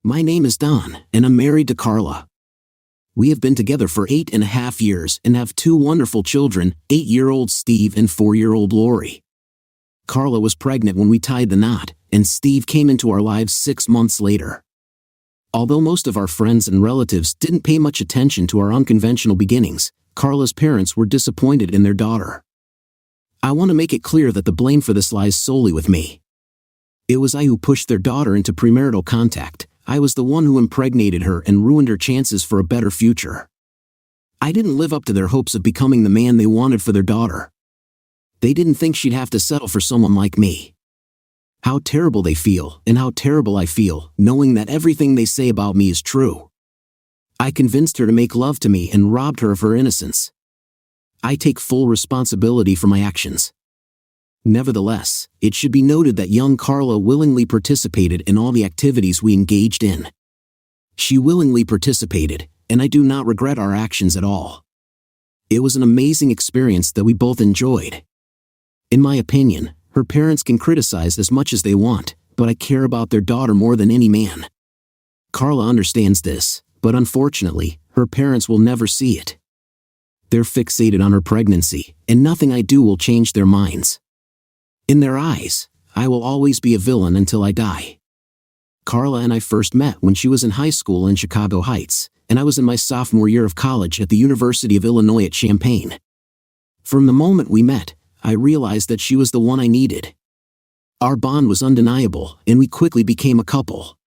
My name is Don, and I'm married to Carla. We have been together for 8.5 years and have 2 wonderful children, 8-year-old Steve and 4-year-old Lori. Carla was pregnant when we tied the knot, and Steve came into our lives 6 months later. Although most of our friends and relatives didn't pay much attention to our unconventional beginnings, Carla's parents were disappointed in their daughter. I want to make it clear that the blame for this lies solely with me. It was I who pushed their daughter into premarital contact. I was the one who impregnated her and ruined her chances for a better future. I didn't live up to their hopes of becoming the man they wanted for their daughter. They didn't think she'd have to settle for someone like me. How terrible they feel, and how terrible I feel, knowing that everything they say about me is true. I convinced her to make love to me and robbed her of her innocence. I take full responsibility for my actions. Nevertheless, it should be noted that young Carla willingly participated in all the activities we engaged in. She willingly participated, and I do not regret our actions at all. It was an amazing experience that we both enjoyed. In my opinion, her parents can criticize as much as they want, but I care about their daughter more than any man. Carla understands this, but unfortunately, her parents will never see it. They're fixated on her pregnancy, and nothing I do will change their minds. In their eyes, I will always be a villain until I die. Carla and I first met when she was in high school in Chicago Heights, and I was in my sophomore year of college at the University of Illinois at Champaign. From the moment we met, I realized that she was the one I needed. Our bond was undeniable, and we quickly became a couple.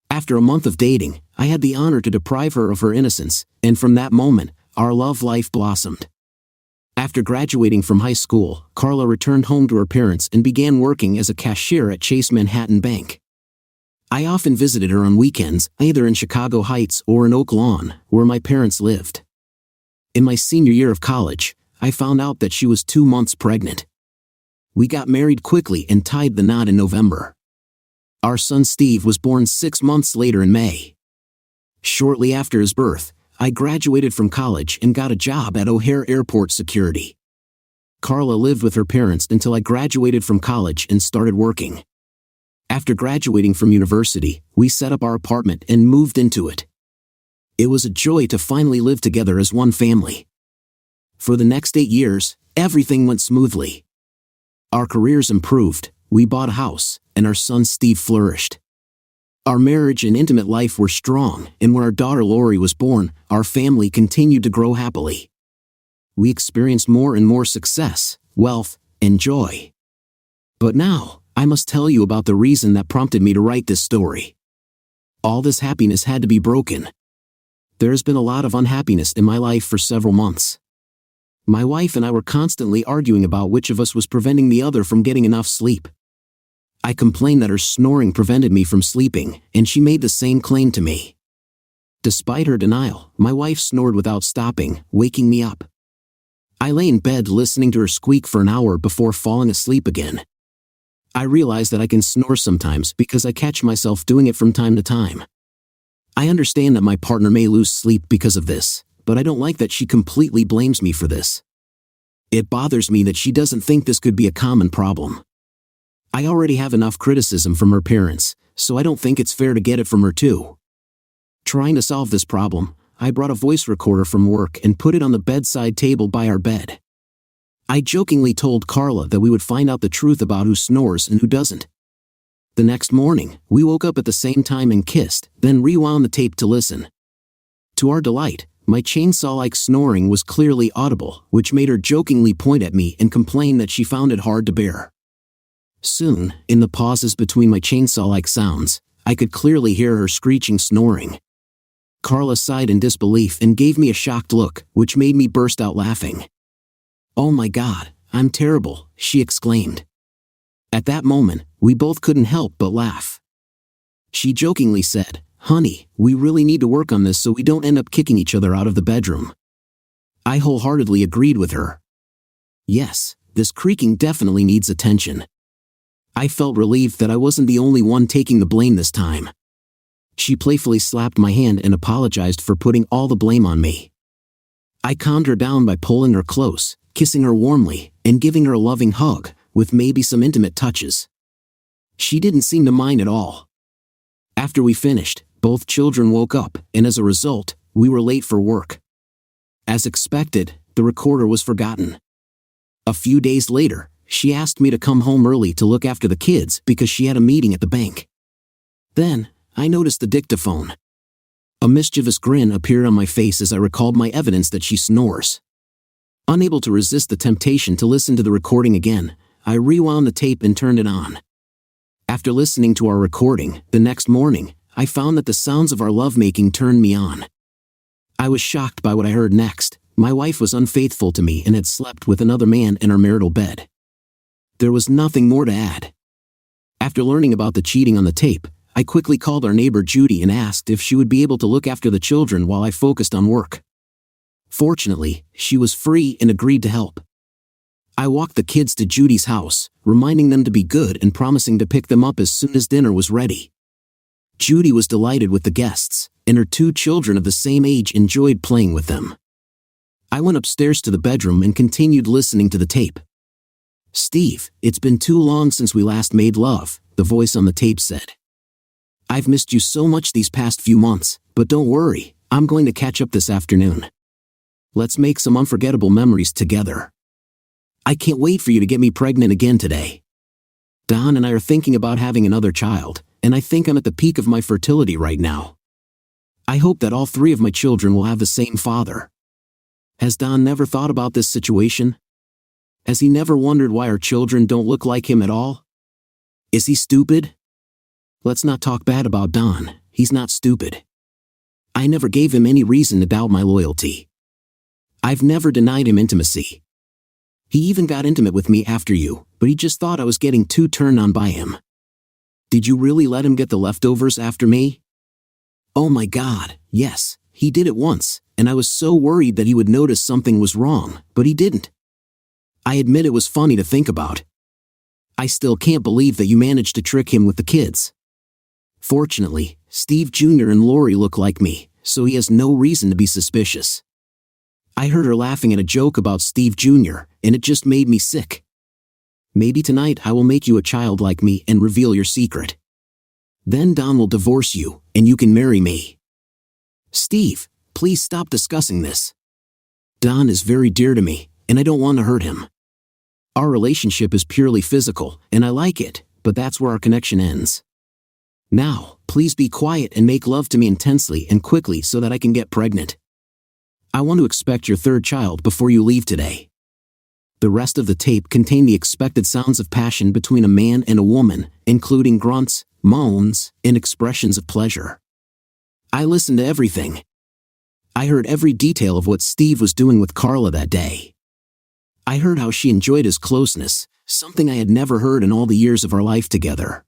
After a month of dating, I had the honor to deprive her of her innocence, and from that moment, our love life blossomed. After graduating from high school, Carla returned home to her parents and began working as a cashier at Chase Manhattan Bank. I often visited her on weekends, either in Chicago Heights or in Oak Lawn, where my parents lived. In my senior year of college, I found out that she was 2 months pregnant. We got married quickly and tied the knot in November. Our son Steve was born 6 months later in May. Shortly after his birth, I graduated from college and got a job at O'Hare Airport Security. Carla lived with her parents until I graduated from college and started working. After graduating from university, we set up our apartment and moved into it. It was a joy to finally live together as one family. For the next 8 years, everything went smoothly. Our careers improved, we bought a house, and our son Steve flourished. Our marriage and intimate life were strong, and when our daughter Lori was born, our family continued to grow happily. We experienced more and more success, wealth, and joy. But now, I must tell you about the reason that prompted me to write this story. All this happiness had to be broken. There has been a lot of unhappiness in my life for several months. My wife and I were constantly arguing about which of us was preventing the other from getting enough sleep. I complained that her snoring prevented me from sleeping, and she made the same claim to me. Despite her denial, my wife snored without stopping, waking me up. I lay in bed listening to her squeak for an hour before falling asleep again. I realize that I can snore sometimes because I catch myself doing it from time to time. I understand that my partner may lose sleep because of this, but I don't like that she completely blames me for this. It bothers me that she doesn't think this could be a common problem. I already have enough criticism from her parents, so I don't think it's fair to get it from her too. Trying to solve this problem, I brought a voice recorder from work and put it on the bedside table by our bed. I jokingly told Carla that we would find out the truth about who snores and who doesn't. The next morning, we woke up at the same time and kissed, then rewound the tape to listen. To our delight, my chainsaw-like snoring was clearly audible, which made her jokingly point at me and complain that she found it hard to bear. Soon, in the pauses between my chainsaw-like sounds, I could clearly hear her screeching snoring. Carla sighed in disbelief and gave me a shocked look, which made me burst out laughing. "Oh my God, I'm terrible," she exclaimed. At that moment, we both couldn't help but laugh. She jokingly said, "Honey, we really need to work on this so we don't end up kicking each other out of the bedroom." I wholeheartedly agreed with her. Yes, this creaking definitely needs attention. I felt relieved that I wasn't the only one taking the blame this time. She playfully slapped my hand and apologized for putting all the blame on me. I calmed her down by pulling her close, kissing her warmly, and giving her a loving hug, with maybe some intimate touches. She didn't seem to mind at all. After we finished, both children woke up, and as a result, we were late for work. As expected, the recorder was forgotten. A few days later, she asked me to come home early to look after the kids because she had a meeting at the bank. Then, I noticed the dictaphone. A mischievous grin appeared on my face as I recalled my evidence that she snores. Unable to resist the temptation to listen to the recording again, I rewound the tape and turned it on. After listening to our recording, the next morning, I found that the sounds of our lovemaking turned me on. I was shocked by what I heard next. My wife was unfaithful to me and had slept with another man in our marital bed. There was nothing more to add. After learning about the cheating on the tape, I quickly called our neighbor Judy and asked if she would be able to look after the children while I focused on work. Fortunately, she was free and agreed to help. I walked the kids to Judy's house, reminding them to be good and promising to pick them up as soon as dinner was ready. Judy was delighted with the guests, and her 2 children of the same age enjoyed playing with them. I went upstairs to the bedroom and continued listening to the tape. "Steve, it's been too long since we last made love," the voice on the tape said. "I've missed you so much these past few months, but don't worry, I'm going to catch up this afternoon. Let's make some unforgettable memories together. I can't wait for you to get me pregnant again today. Don and I are thinking about having another child, and I think I'm at the peak of my fertility right now. I hope that all 3 of my children will have the same father. Has Don never thought about this situation? Has he never wondered why our children don't look like him at all? Is he stupid? Let's not talk bad about Don, he's not stupid. I never gave him any reason to doubt my loyalty. I've never denied him intimacy. He even got intimate with me after you, but he just thought I was getting too turned on by him. Did you really let him get the leftovers after me? Oh my God, yes, he did it once, and I was so worried that he would notice something was wrong, but he didn't. I admit it was funny to think about. I still can't believe that you managed to trick him with the kids. Fortunately, Steve Jr. and Lori look like me, so he has no reason to be suspicious. I heard her laughing at a joke about Steve Jr., and it just made me sick. Maybe tonight I will make you a child like me and reveal your secret. Then Don will divorce you, and you can marry me. Steve, please stop discussing this. Don is very dear to me, and I don't want to hurt him. Our relationship is purely physical, and I like it, but that's where our connection ends. Now, please be quiet and make love to me intensely and quickly so that I can get pregnant. I want to expect your 3rd child before you leave today." The rest of the tape contained the expected sounds of passion between a man and a woman, including grunts, moans, and expressions of pleasure. I listened to everything. I heard every detail of what Steve was doing with Carla that day. I heard how she enjoyed his closeness, something I had never heard in all the years of our life together.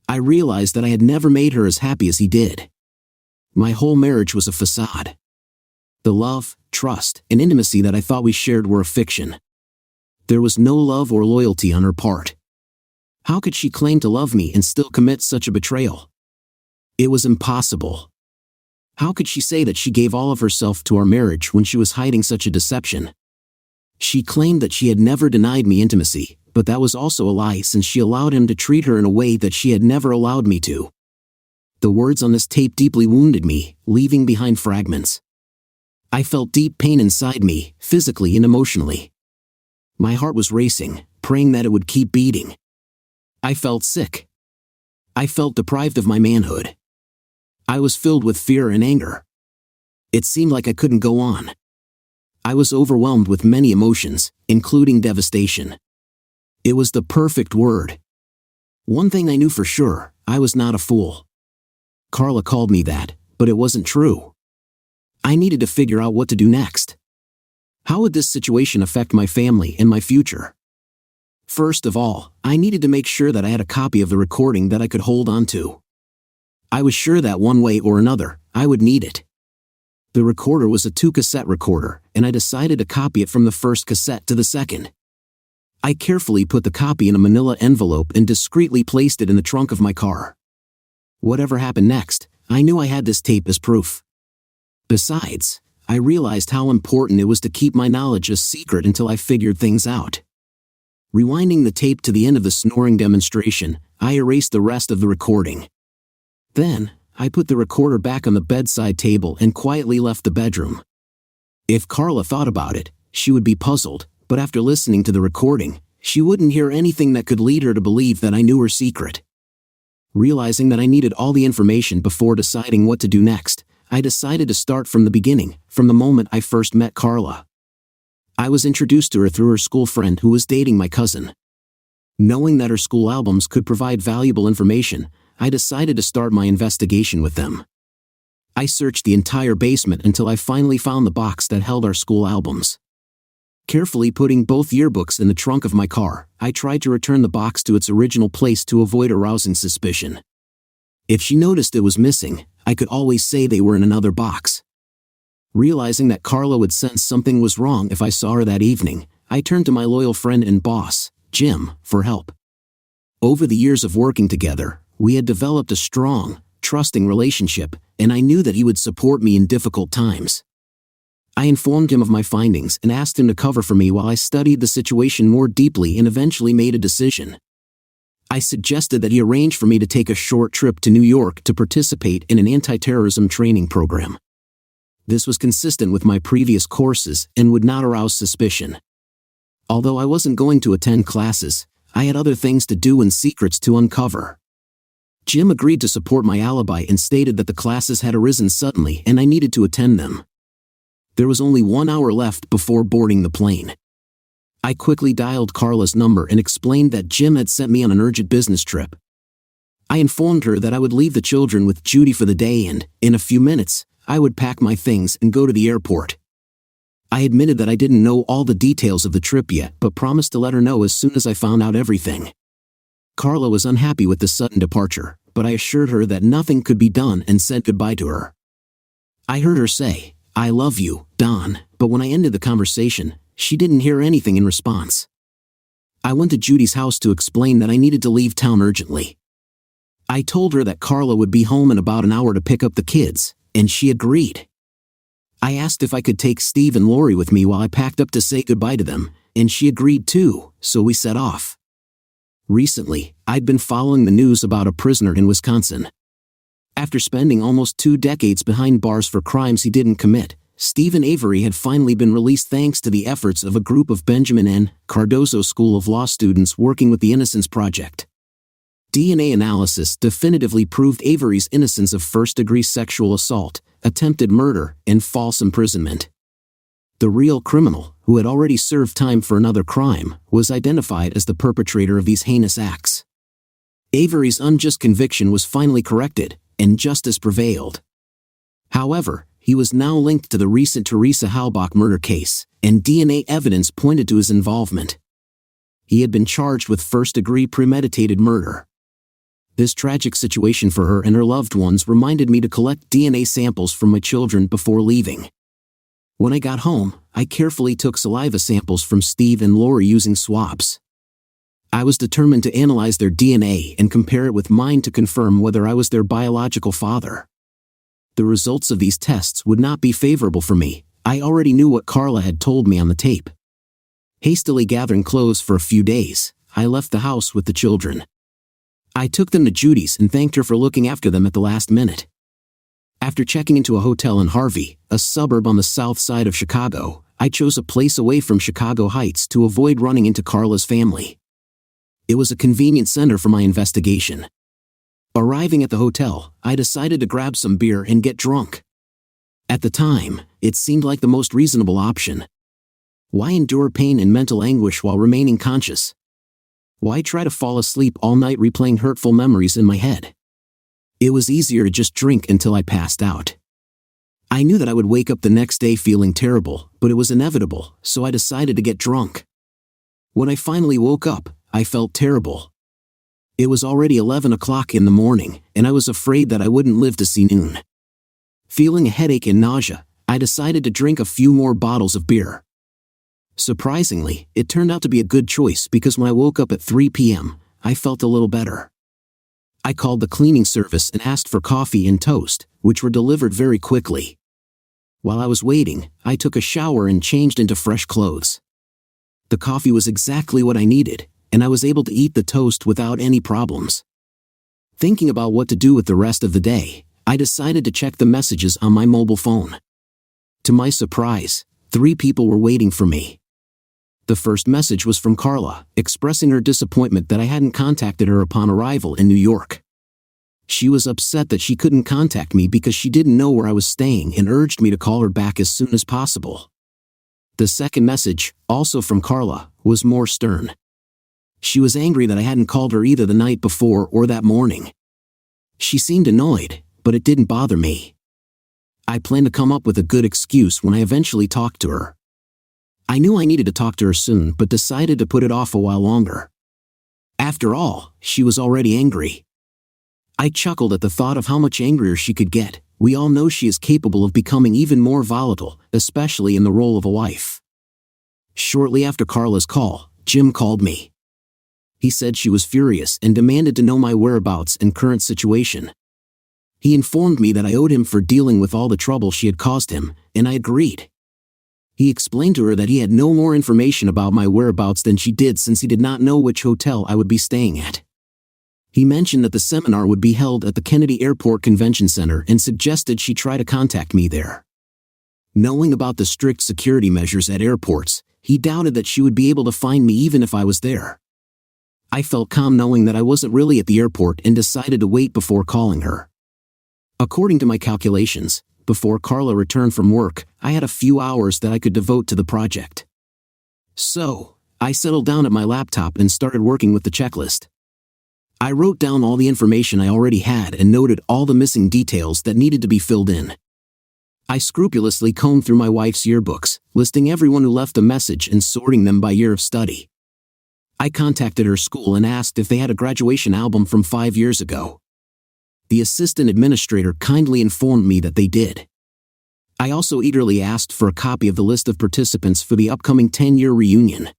I realized that I had never made her as happy as he did. My whole marriage was a facade. The love, trust, and intimacy that I thought we shared were a fiction. There was no love or loyalty on her part. How could she claim to love me and still commit such a betrayal? It was impossible. How could she say that she gave all of herself to our marriage when she was hiding such a deception? She claimed that she had never denied me intimacy, but that was also a lie since she allowed him to treat her in a way that she had never allowed me to. The words on this tape deeply wounded me, leaving behind fragments. I felt deep pain inside me, physically and emotionally. My heart was racing, praying that it would keep beating. I felt sick. I felt deprived of my manhood. I was filled with fear and anger. It seemed like I couldn't go on. I was overwhelmed with many emotions, including devastation. It was the perfect word. One thing I knew for sure, I was not a fool. Carla called me that, but it wasn't true. I needed to figure out what to do next. How would this situation affect my family and my future? First of all, I needed to make sure that I had a copy of the recording that I could hold on to. I was sure that one way or another, I would need it. The recorder was a 2-cassette recorder, and I decided to copy it from the first cassette to the second. I carefully put the copy in a manila envelope and discreetly placed it in the trunk of my car. Whatever happened next, I knew I had this tape as proof. Besides, I realized how important it was to keep my knowledge a secret until I figured things out. Rewinding the tape to the end of the snoring demonstration, I erased the rest of the recording. Then, I put the recorder back on the bedside table and quietly left the bedroom. If Carla thought about it, she would be puzzled, but after listening to the recording, she wouldn't hear anything that could lead her to believe that I knew her secret. Realizing that I needed all the information before deciding what to do next, I decided to start from the beginning, from the moment I first met Carla. I was introduced to her through her school friend who was dating my cousin. Knowing that her school albums could provide valuable information, I decided to start my investigation with them. I searched the entire basement until I finally found the box that held our school albums. Carefully putting both yearbooks in the trunk of my car, I tried to return the box to its original place to avoid arousing suspicion. If she noticed it was missing, I could always say they were in another box. Realizing that Carla would sense something was wrong if I saw her that evening, I turned to my loyal friend and boss, Jim, for help. Over the years of working together, we had developed a strong, trusting relationship, and I knew that he would support me in difficult times. I informed him of my findings and asked him to cover for me while I studied the situation more deeply and eventually made a decision. I suggested that he arrange for me to take a short trip to New York to participate in an anti-terrorism training program. This was consistent with my previous courses and would not arouse suspicion. Although I wasn't going to attend classes, I had other things to do and secrets to uncover. Jim agreed to support my alibi and stated that the classes had arisen suddenly and I needed to attend them. There was only 1 hour left before boarding the plane. I quickly dialed Carla's number and explained that Jim had sent me on an urgent business trip. I informed her that I would leave the children with Judy for the day and, in a few minutes, I would pack my things and go to the airport. I admitted that I didn't know all the details of the trip yet, but promised to let her know as soon as I found out everything. Carla was unhappy with the sudden departure, but I assured her that nothing could be done and said goodbye to her. I heard her say, "I love you, Don," but when I ended the conversation, she didn't hear anything in response. I went to Judy's house to explain that I needed to leave town urgently. I told her that Carla would be home in about an hour to pick up the kids, and she agreed. I asked if I could take Steve and Lori with me while I packed up to say goodbye to them, and she agreed too, so we set off. Recently, I'd been following the news about a prisoner in Wisconsin. After spending almost 2 decades behind bars for crimes he didn't commit, Stephen Avery had finally been released thanks to the efforts of a group of Benjamin N. Cardozo School of Law students working with the Innocence Project. DNA analysis definitively proved Avery's innocence of first-degree sexual assault, attempted murder, and false imprisonment. The real criminal, who had already served time for another crime, was identified as the perpetrator of these heinous acts. Avery's unjust conviction was finally corrected, and justice prevailed. However, he was now linked to the recent Teresa Halbach murder case, and DNA evidence pointed to his involvement. He had been charged with first-degree premeditated murder. This tragic situation for her and her loved ones reminded me to collect DNA samples from my children before leaving. When I got home, I carefully took saliva samples from Steve and Lori using swabs. I was determined to analyze their DNA and compare it with mine to confirm whether I was their biological father. The results of these tests would not be favorable for me. I already knew what Carla had told me on the tape. Hastily gathering clothes for a few days, I left the house with the children. I took them to Judy's and thanked her for looking after them at the last minute. After checking into a hotel in Harvey, a suburb on the south side of Chicago, I chose a place away from Chicago Heights to avoid running into Carla's family. It was a convenient center for my investigation. Arriving at the hotel, I decided to grab some beer and get drunk. At the time, it seemed like the most reasonable option. Why endure pain and mental anguish while remaining conscious? Why try to fall asleep all night replaying hurtful memories in my head? It was easier to just drink until I passed out. I knew that I would wake up the next day feeling terrible, but it was inevitable, so I decided to get drunk. When I finally woke up, I felt terrible. It was already 11 o'clock in the morning, and I was afraid that I wouldn't live to see noon. Feeling a headache and nausea, I decided to drink a few more bottles of beer. Surprisingly, it turned out to be a good choice because when I woke up at 3 p.m., I felt a little better. I called the cleaning service and asked for coffee and toast, which were delivered very quickly. While I was waiting, I took a shower and changed into fresh clothes. The coffee was exactly what I needed, and I was able to eat the toast without any problems. Thinking about what to do with the rest of the day, I decided to check the messages on my mobile phone. To my surprise, 3 people were waiting for me. The first message was from Carla, expressing her disappointment that I hadn't contacted her upon arrival in New York. She was upset that she couldn't contact me because she didn't know where I was staying and urged me to call her back as soon as possible. The second message, also from Carla, was more stern. She was angry that I hadn't called her either the night before or that morning. She seemed annoyed, but it didn't bother me. I planned to come up with a good excuse when I eventually talked to her. I knew I needed to talk to her soon, but decided to put it off a while longer. After all, she was already angry. I chuckled at the thought of how much angrier she could get. We all know she is capable of becoming even more volatile, especially in the role of a wife. Shortly after Carla's call, Jim called me. He said she was furious and demanded to know my whereabouts and current situation. He informed me that I owed him for dealing with all the trouble she had caused him, and I agreed. He explained to her that he had no more information about my whereabouts than she did, since he did not know which hotel I would be staying at. He mentioned that the seminar would be held at the Kennedy Airport Convention Center and suggested she try to contact me there. Knowing about the strict security measures at airports, he doubted that she would be able to find me even if I was there. I felt calm knowing that I wasn't really at the airport and decided to wait before calling her. According to my calculations, before Carla returned from work, I had a few hours that I could devote to the project. So, I settled down at my laptop and started working with the checklist. I wrote down all the information I already had and noted all the missing details that needed to be filled in. I scrupulously combed through my wife's yearbooks, listing everyone who left a message and sorting them by year of study. I contacted her school and asked if they had a graduation album from 5 years ago. The assistant administrator kindly informed me that they did. I also eagerly asked for a copy of the list of participants for the upcoming 10-year reunion.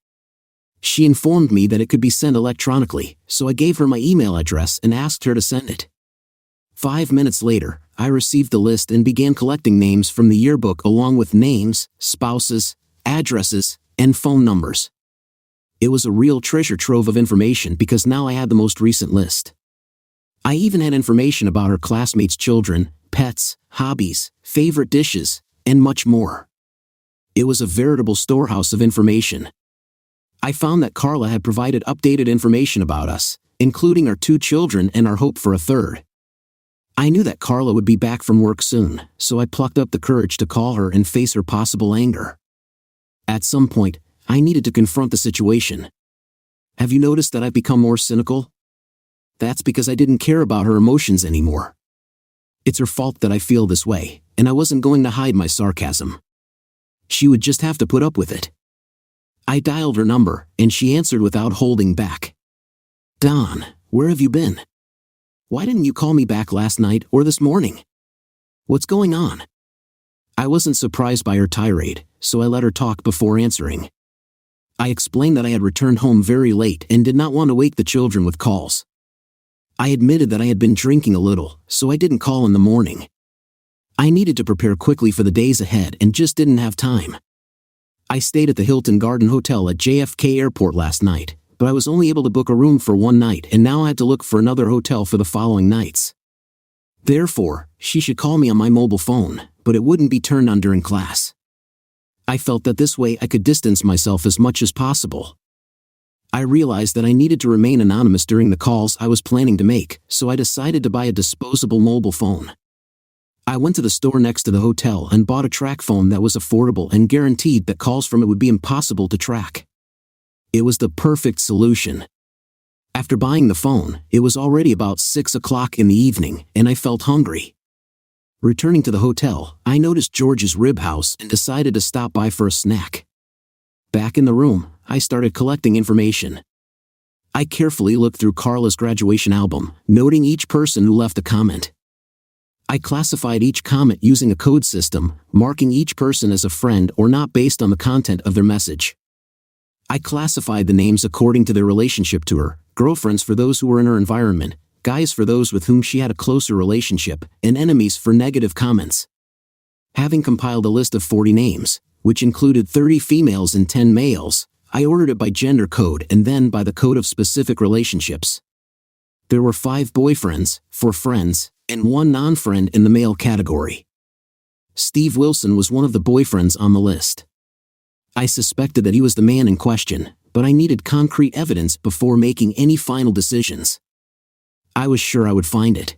She informed me that it could be sent electronically, so I gave her my email address and asked her to send it. 5 minutes later, I received the list and began collecting names from the yearbook along with names, spouses, addresses, and phone numbers. It was a real treasure trove of information because now I had the most recent list. I even had information about her classmates' children, pets, hobbies, favorite dishes, and much more. It was a veritable storehouse of information. I found that Carla had provided updated information about us, including our 2 children and our hope for a third. I knew that Carla would be back from work soon, so I plucked up the courage to call her and face her possible anger. At some point, I needed to confront the situation. Have you noticed that I've become more cynical? That's because I didn't care about her emotions anymore. It's her fault that I feel this way, and I wasn't going to hide my sarcasm. She would just have to put up with it. I dialed her number, and she answered without holding back. "Don, where have you been? Why didn't you call me back last night or this morning? What's going on?" I wasn't surprised by her tirade, so I let her talk before answering. I explained that I had returned home very late and did not want to wake the children with calls. I admitted that I had been drinking a little, so I didn't call in the morning. I needed to prepare quickly for the days ahead and just didn't have time. I stayed at the Hilton Garden Hotel at JFK Airport last night, but I was only able to book a room for 1 night and now I had to look for another hotel for the following nights. Therefore, she should call me on my mobile phone, but it wouldn't be turned on during class. I felt that this way I could distance myself as much as possible. I realized that I needed to remain anonymous during the calls I was planning to make, so I decided to buy a disposable mobile phone. I went to the store next to the hotel and bought a track phone that was affordable and guaranteed that calls from it would be impossible to track. It was the perfect solution. After buying the phone, it was already about 6 o'clock in the evening, and I felt hungry. Returning to the hotel, I noticed George's Rib House and decided to stop by for a snack. Back in the room, I started collecting information. I carefully looked through Carla's graduation album, noting each person who left a comment. I classified each comment using a code system, marking each person as a friend or not based on the content of their message. I classified the names according to their relationship to her: girlfriends for those who were in her environment, guys for those with whom she had a closer relationship, and enemies for negative comments. Having compiled a list of 40 names, which included 30 females and 10 males, I ordered it by gender code and then by the code of specific relationships. There were 5 boyfriends, 4 friends, and 1 non-friend in the male category. Steve Wilson was one of the boyfriends on the list. I suspected that he was the man in question, but I needed concrete evidence before making any final decisions. I was sure I would find it.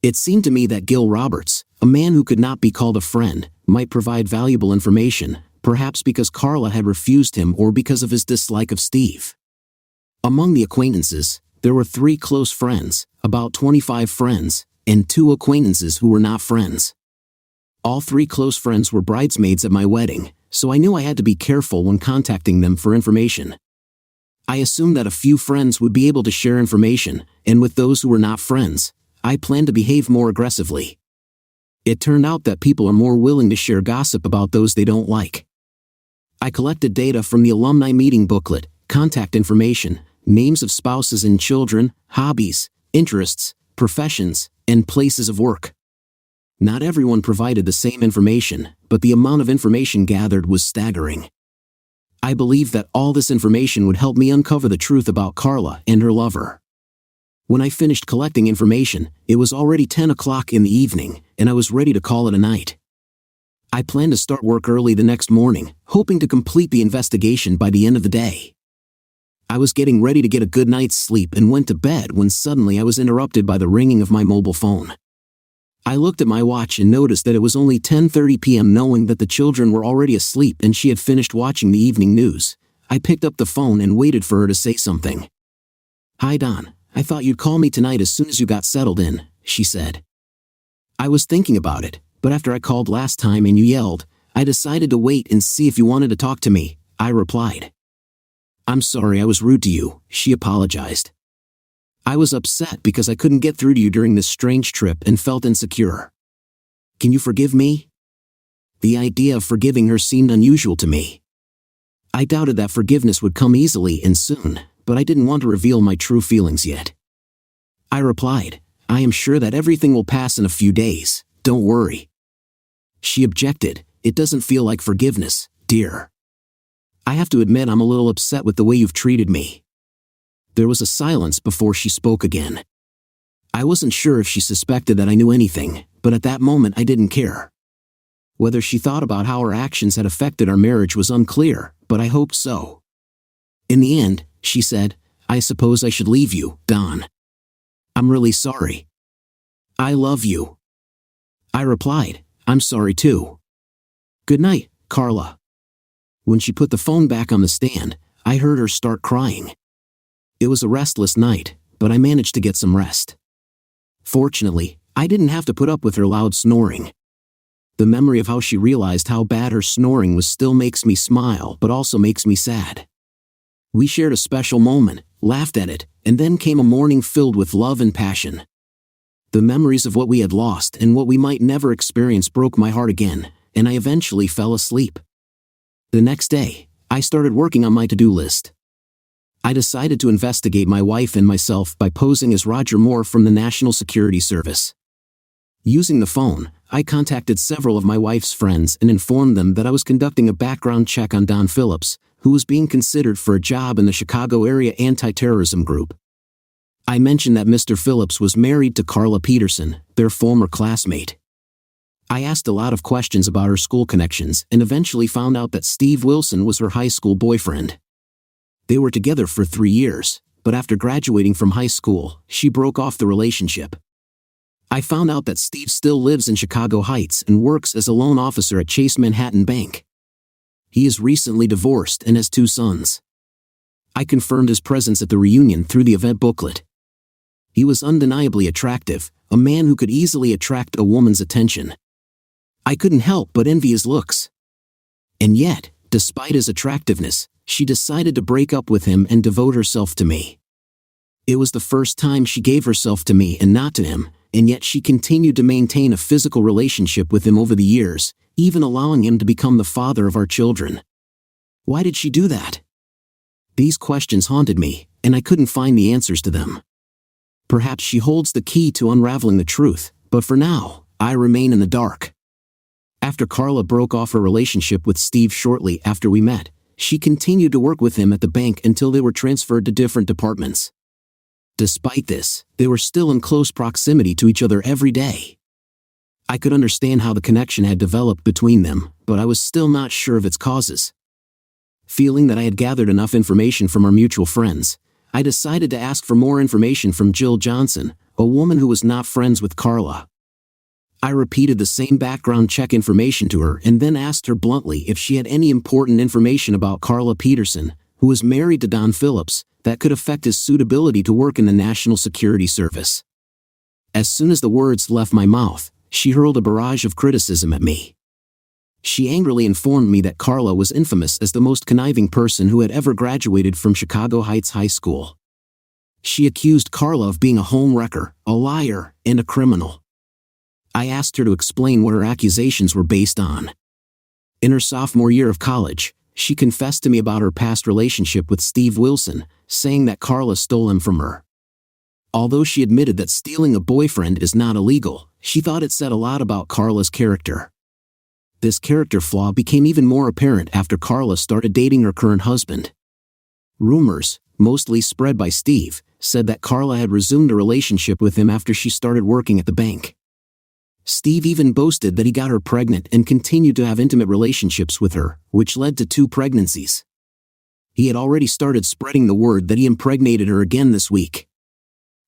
It seemed to me that Gil Roberts, a man who could not be called a friend, might provide valuable information, perhaps because Carla had refused him or because of his dislike of Steve. Among the acquaintances, there were 3 close friends, about 25 friends, and 2 acquaintances who were not friends. All 3 close friends were bridesmaids at my wedding, so I knew I had to be careful when contacting them for information. I assumed that a few friends would be able to share information, and with those who were not friends, I planned to behave more aggressively. It turned out that people are more willing to share gossip about those they don't like. I collected data from the alumni meeting booklet, contact information, names of spouses and children, hobbies, interests, professions, and places of work. Not everyone provided the same information, but the amount of information gathered was staggering. I believed that all this information would help me uncover the truth about Carla and her lover. When I finished collecting information, it was already 10 o'clock in the evening, and I was ready to call it a night. I planned to start work early the next morning, hoping to complete the investigation by the end of the day. I was getting ready to get a good night's sleep and went to bed when suddenly I was interrupted by the ringing of my mobile phone. I looked at my watch and noticed that it was only 10:30 p.m. Knowing that the children were already asleep and she had finished watching the evening news, I picked up the phone and waited for her to say something. "Hi Don, I thought you'd call me tonight as soon as you got settled in," she said. "I was thinking about it, but after I called last time and you yelled, I decided to wait and see if you wanted to talk to me," I replied. "I'm sorry I was rude to you," she apologized. "I was upset because I couldn't get through to you during this strange trip and felt insecure. Can you forgive me?" The idea of forgiving her seemed unusual to me. I doubted that forgiveness would come easily and soon, but I didn't want to reveal my true feelings yet. I replied, "I am sure that everything will pass in a few days, don't worry." She objected, "It doesn't feel like forgiveness, dear. I have to admit I'm a little upset with the way you've treated me." There was a silence before she spoke again. I wasn't sure if she suspected that I knew anything, but at that moment I didn't care. Whether she thought about how her actions had affected our marriage was unclear, but I hoped so. In the end, she said, "I suppose I should leave you, Don. I'm really sorry. I love you." I replied, "I'm sorry too. Good night, Carla." When she put the phone back on the stand, I heard her start crying. It was a restless night, but I managed to get some rest. Fortunately, I didn't have to put up with her loud snoring. The memory of how she realized how bad her snoring was still makes me smile but also makes me sad. We shared a special moment, laughed at it, and then came a morning filled with love and passion. The memories of what we had lost and what we might never experience broke my heart again, and I eventually fell asleep. The next day, I started working on my to-do list. I decided to investigate my wife and myself by posing as Roger Moore from the National Security Service. Using the phone, I contacted several of my wife's friends and informed them that I was conducting a background check on Don Phillips, who was being considered for a job in the Chicago area anti-terrorism group. I mentioned that Mr. Phillips was married to Carla Peterson, their former classmate. I asked a lot of questions about her school connections and eventually found out that Steve Wilson was her high school boyfriend. They were together for 3 years, but after graduating from high school, she broke off the relationship. I found out that Steve still lives in Chicago Heights and works as a loan officer at Chase Manhattan Bank. He is recently divorced and has 2 sons. I confirmed his presence at the reunion through the event booklet. He was undeniably attractive, a man who could easily attract a woman's attention. I couldn't help but envy his looks. And yet, despite his attractiveness, she decided to break up with him and devote herself to me. It was the first time she gave herself to me and not to him, and yet she continued to maintain a physical relationship with him over the years, even allowing him to become the father of our children. Why did she do that? These questions haunted me, and I couldn't find the answers to them. Perhaps she holds the key to unraveling the truth, but for now, I remain in the dark. After Carla broke off her relationship with Steve shortly after we met, she continued to work with him at the bank until they were transferred to different departments. Despite this, they were still in close proximity to each other every day. I could understand how the connection had developed between them, but I was still not sure of its causes. Feeling that I had gathered enough information from our mutual friends, I decided to ask for more information from Jill Johnson, a woman who was not friends with Carla. I repeated the same background check information to her and then asked her bluntly if she had any important information about Carla Peterson, who was married to Don Phillips, that could affect his suitability to work in the National Security Service. As soon as the words left my mouth, she hurled a barrage of criticism at me. She angrily informed me that Carla was infamous as the most conniving person who had ever graduated from Chicago Heights High School. She accused Carla of being a home wrecker, a liar, and a criminal. I asked her to explain what her accusations were based on. In her sophomore year of college, she confessed to me about her past relationship with Steve Wilson, saying that Carla stole him from her. Although she admitted that stealing a boyfriend is not illegal, she thought it said a lot about Carla's character. This character flaw became even more apparent after Carla started dating her current husband. Rumors, mostly spread by Steve, said that Carla had resumed a relationship with him after she started working at the bank. Steve even boasted that he got her pregnant and continued to have intimate relationships with her, which led to 2 pregnancies. He had already started spreading the word that he impregnated her again this week.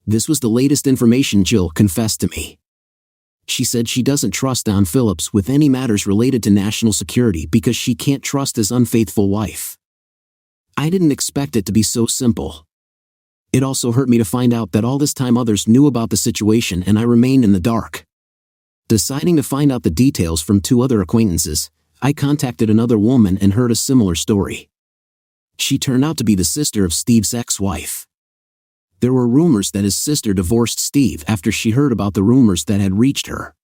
This was the latest information Jill confessed to me. She said she doesn't trust Don Phillips with any matters related to national security because she can't trust his unfaithful wife. I didn't expect it to be so simple. It also hurt me to find out that all this time others knew about the situation and I remained in the dark. Deciding to find out the details from 2 other acquaintances, I contacted another woman and heard a similar story. She turned out to be the sister of Steve's ex-wife. There were rumors that his sister divorced Steve after she heard about the rumors that had reached her.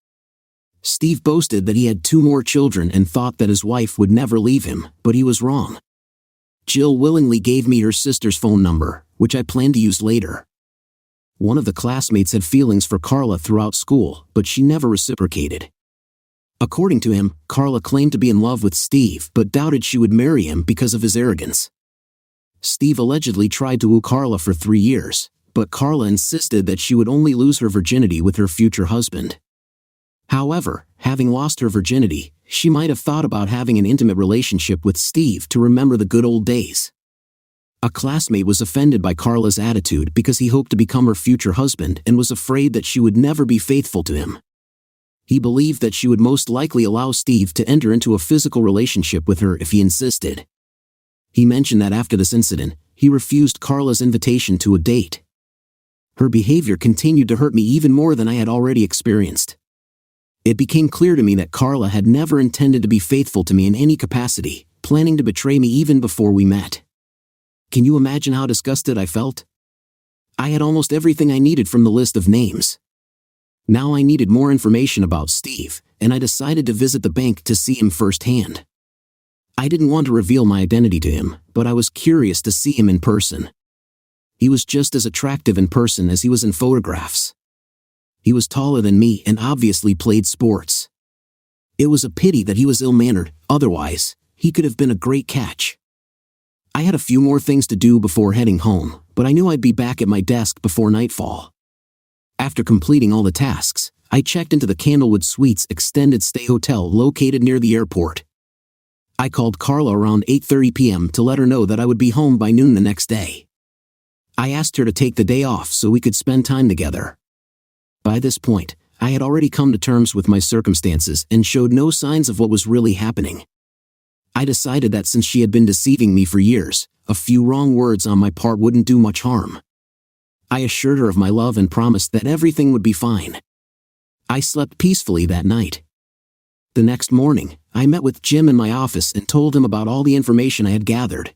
Steve boasted that he had 2 more children and thought that his wife would never leave him, but he was wrong. Jill willingly gave me her sister's phone number, which I plan to use later. One of the classmates had feelings for Carla throughout school, but she never reciprocated. According to him, Carla claimed to be in love with Steve but doubted she would marry him because of his arrogance. Steve allegedly tried to woo Carla for 3 years, but Carla insisted that she would only lose her virginity with her future husband. However, having lost her virginity, she might have thought about having an intimate relationship with Steve to remember the good old days. A classmate was offended by Carla's attitude because he hoped to become her future husband and was afraid that she would never be faithful to him. He believed that she would most likely allow Steve to enter into a physical relationship with her if he insisted. He mentioned that after this incident, he refused Carla's invitation to a date. Her behavior continued to hurt me even more than I had already experienced. It became clear to me that Carla had never intended to be faithful to me in any capacity, planning to betray me even before we met. Can you imagine how disgusted I felt? I had almost everything I needed from the list of names. Now I needed more information about Steve, and I decided to visit the bank to see him firsthand. I didn't want to reveal my identity to him, but I was curious to see him in person. He was just as attractive in person as he was in photographs. He was taller than me and obviously played sports. It was a pity that he was ill-mannered, otherwise, he could have been a great catch. I had a few more things to do before heading home, but I knew I'd be back at my desk before nightfall. After completing all the tasks, I checked into the Candlewood Suites extended stay hotel located near the airport. I called Carla around 8:30 p.m. to let her know that I would be home by noon the next day. I asked her to take the day off so we could spend time together. By this point, I had already come to terms with my circumstances and showed no signs of what was really happening. I decided that since she had been deceiving me for years, a few wrong words on my part wouldn't do much harm. I assured her of my love and promised that everything would be fine. I slept peacefully that night. The next morning, I met with Jim in my office and told him about all the information I had gathered.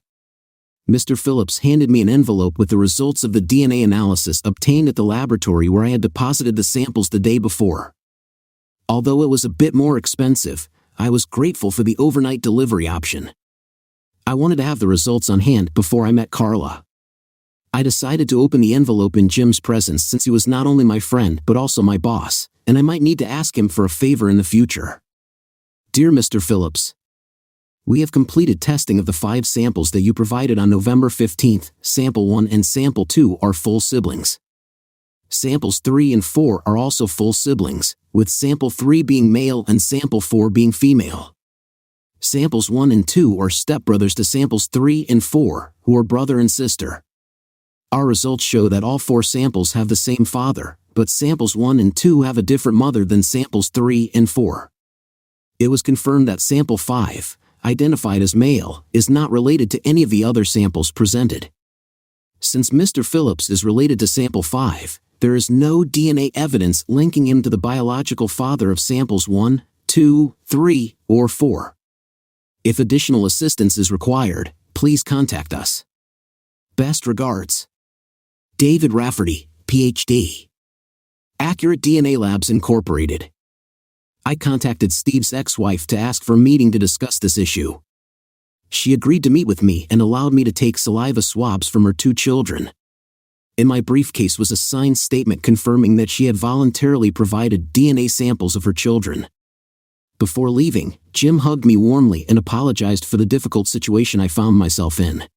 Mr. Phillips handed me an envelope with the results of the DNA analysis obtained at the laboratory where I had deposited the samples the day before. Although it was a bit more expensive, I was grateful for the overnight delivery option. I wanted to have the results on hand before I met Carla. I decided to open the envelope in Jim's presence since he was not only my friend but also my boss, and I might need to ask him for a favor in the future. Dear Mr. Phillips, We have completed testing of the 5 samples that you provided on November 15th. Sample 1 and Sample 2 are full siblings. Samples 3 and 4 are also full siblings, with Sample 3 being male and Sample 4 being female. Samples 1 and 2 are stepbrothers to Samples 3 and 4, who are brother and sister. Our results show that all 4 samples have the same father, but Samples 1 and 2 have a different mother than Samples 3 and 4. It was confirmed that Sample 5, identified as male, is not related to any of the other samples presented. Since Mr. Phillips is related to Sample 5, there is no DNA evidence linking him to the biological father of Samples 1, 2, 3, or 4. If additional assistance is required, please contact us. Best regards. David Rafferty, Ph.D. Accurate DNA Labs Incorporated. I contacted Steve's ex-wife to ask for a meeting to discuss this issue. She agreed to meet with me and allowed me to take saliva swabs from her 2 children. In my briefcase was a signed statement confirming that she had voluntarily provided DNA samples of her children. Before leaving, Jim hugged me warmly and apologized for the difficult situation I found myself in.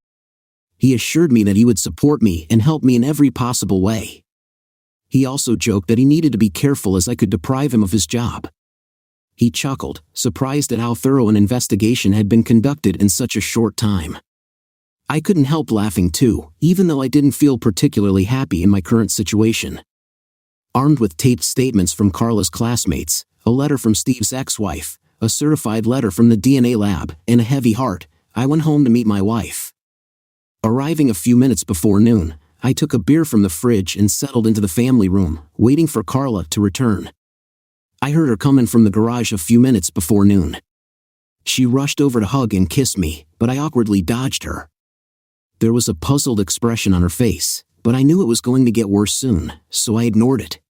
He assured me that he would support me and help me in every possible way. He also joked that he needed to be careful as I could deprive him of his job. He chuckled, surprised at how thorough an investigation had been conducted in such a short time. I couldn't help laughing too, even though I didn't feel particularly happy in my current situation. Armed with taped statements from Carla's classmates, a letter from Steve's ex-wife, a certified letter from the DNA lab, and a heavy heart, I went home to meet my wife. Arriving a few minutes before noon, I took a beer from the fridge and settled into the family room, waiting for Carla to return. I heard her come in from the garage a few minutes before noon. She rushed over to hug and kiss me, but I awkwardly dodged her. There was a puzzled expression on her face, but I knew it was going to get worse soon, so I ignored it.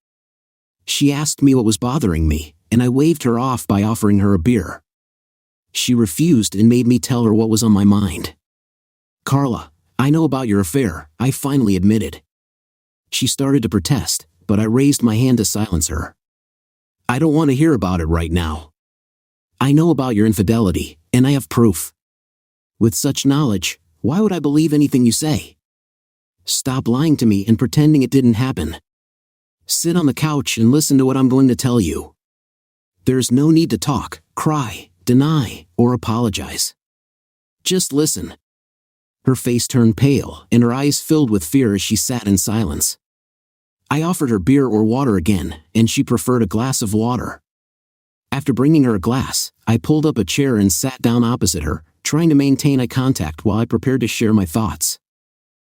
She asked me what was bothering me, and I waved her off by offering her a beer. She refused and made me tell her what was on my mind. "Carla, I know about your affair," I finally admitted. She started to protest, but I raised my hand to silence her. "I don't want to hear about it right now. I know about your infidelity, and I have proof. With such knowledge, why would I believe anything you say? Stop lying to me and pretending it didn't happen. Sit on the couch and listen to what I'm going to tell you. There's no need to talk, cry, deny, or apologize. Just listen." Her face turned pale, and her eyes filled with fear as she sat in silence. I offered her beer or water again, and she preferred a glass of water. After bringing her a glass, I pulled up a chair and sat down opposite her, trying to maintain eye contact while I prepared to share my thoughts.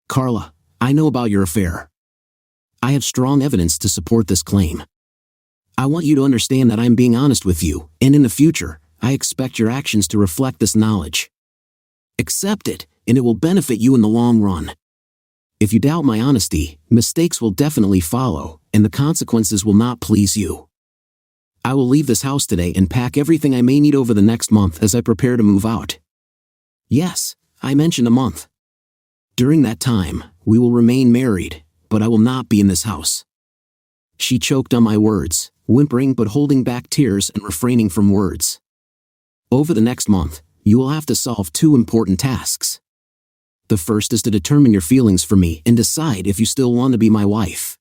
"Carla, I know about your affair. I have strong evidence to support this claim. I want you to understand that I am being honest with you, and in the future, I expect your actions to reflect this knowledge. Accept it, and it will benefit you in the long run. If you doubt my honesty, mistakes will definitely follow, and the consequences will not please you. I will leave this house today and pack everything I may need over the next month as I prepare to move out. Yes, I mentioned a month. During that time, we will remain married, but I will not be in this house." She choked on my words, whimpering but holding back tears and refraining from words. "Over the next month, you will have to solve 2 important tasks. The first is to determine your feelings for me and decide if you still want to be my wife.